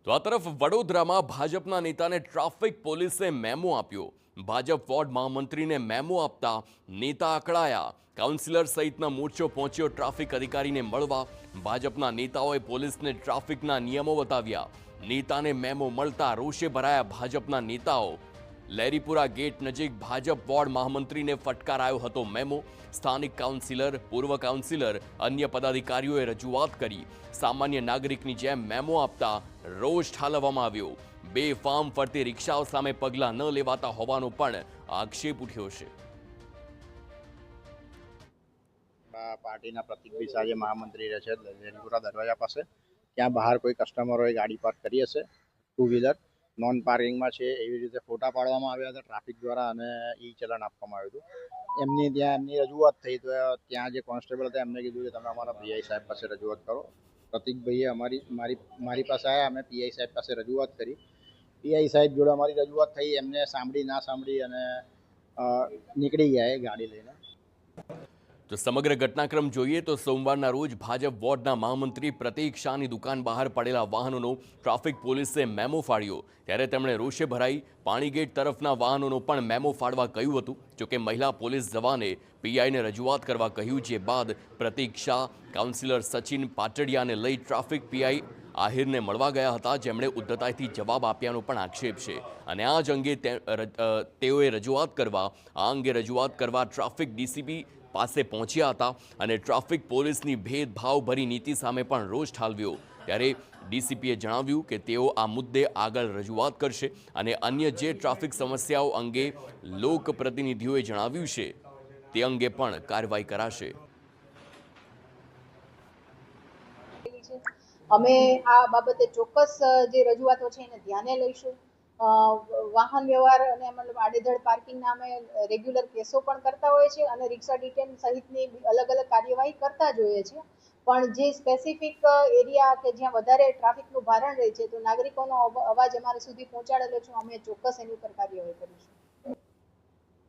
તો આ તરફ વડોદરામાં ભાજપના નેતાને ટ્રાફિક પોલીસે મેમો આપ્યો। ભાજપ વોર્ડ મહામંત્રીને મેમો આપતા નેતા અકળાયા। કાઉન્સિલર સહિતના મોરચો પહોંચ્યો ટ્રાફિક અધિકારીને મળવા। ભાજપના નેતાઓએ પોલીસને ટ્રાફિકના નિયમો બતાવ્યા। નેતાને મેમો મળતા રોષે ભરાયા ભાજપના નેતાઓ। લેરીપુરા ગેટ નજીક ભાજપ વોર્ડ મહામંત્રીને ફટકારાયો હતો મેમો। સ્થાનિક કાઉન્સિલર, પૂર્વ કાઉન્સિલર, અન્ય પદાધિકારીઓએ રજૂઆત કરી। સામાન્ય નાગરિકની જેમ મેમો આપતા રોષ ઠાલવવામાં આવ્યો। બેફામ ફરતી રિક્ષાઓ સામે પગલાં ન લેવાતા હોવાનો પણ આક્ષેપ ઉઠ્યો છે। પાર્ટીના પ્રતિક વિશા જે મહામંત્રી રહે છે લેરીપુરા દરવાજા પાસે, ત્યાં બહાર કોઈ કસ્ટમરોએ ગાડી પાર્ક કરી હશે, ટુ વ્હીલર નોન પાર્કિંગમાં છે એવી રીતે ફોટા પાડવામાં આવ્યા હતા ટ્રાફિક દ્વારા અને ઈ ચલણ આપવામાં આવ્યું હતું। એમની રજૂઆત થઈ તો ત્યાં જે કોન્સ્ટેબલ હતા એમને કીધું કે તમે અમારા પીઆઈ સાહેબ પાસે રજૂઆત કરો। પ્રતિકભાઈએ મારી પાસે આવ્યા, અમે પીઆઈ સાહેબ પાસે રજૂઆત કરી। પીઆઈ સાહેબ જોડે અમારી રજૂઆત થઈ, એમને સાંભળી ના સાંભળી અને નીકળી ગયા એ ગાડી લઈને। તો સમગ્ર ઘટનાક્રમ જોઈએ તો સોમવારના રોજ ભાજપ વોર્ડના મહામંત્રી પ્રતીક શાહની દુકાન બહાર પડેલા વાહનોનો ટ્રાફિક પોલીસે મેમો ફાડ્યો। ત્યારે તેમણે રોષે ભરાઈ પાણીગેટ તરફના વાહનોનો પણ મેમો ફાડવા કહ્યું હતું। જોકે મહિલા પોલીસ જવાને પીઆઈને રજૂઆત કરવા કહ્યું, જે બાદ પ્રતીક શાહ કાઉન્સિલર સચિન પાટડિયાને લઈ ટ્રાફિક પીઆઈ આહિરને મળવા ગયા હતા, જેમણે ઉદ્ધતાઈથી જવાબ આપ્યાનો પણ આક્ષેપ છે। અને આ જ અંગે તેઓએ રજૂઆત કરવા ટ્રાફિક ડીસીપી પાસે પહોંચ્યા હતા અને ટ્રાફિક પોલીસની ભેદભાવભરી નીતિ સામે પણ રોષ ઠાલવ્યો। ત્યારે ડીસીપીએ જણાવ્યું કે તેઓ આ મુદ્દે આગળ રજૂઆત કરશે અને અન્ય જે ટ્રાફિક સમસ્યાઓ અંગે લોકપ્રતિનિધિઓએ જણાવ્યું છે તે અંગે પણ કાર્યવાહી કરાશે। અમે આ બાબતે ચોક્કસ જે રજૂઆતો છે એને ધ્યાને લઈશું। વાહન વ્યવહાર અને મતલબ આડેધડ પાર્કિંગના અમે રેગ્યુલર કેસો પણ કરતા હોઈએ છીએ અને રિક્ષા ડિટેન સહિતની અલગ અલગ કાર્યવાહી કરતા જ હોઈએ છીએ। પણ જે સ્પેસિફિક એરિયા કે જ્યાં વધારે ટ્રાફિકનું ભારણ રહે છે તો નાગરિકોનો અવાજ અમારા સુધી પહોંચાડેલો છે, અમે ચોક્કસ એની ઉપર કાર્યવાહી કરીશું।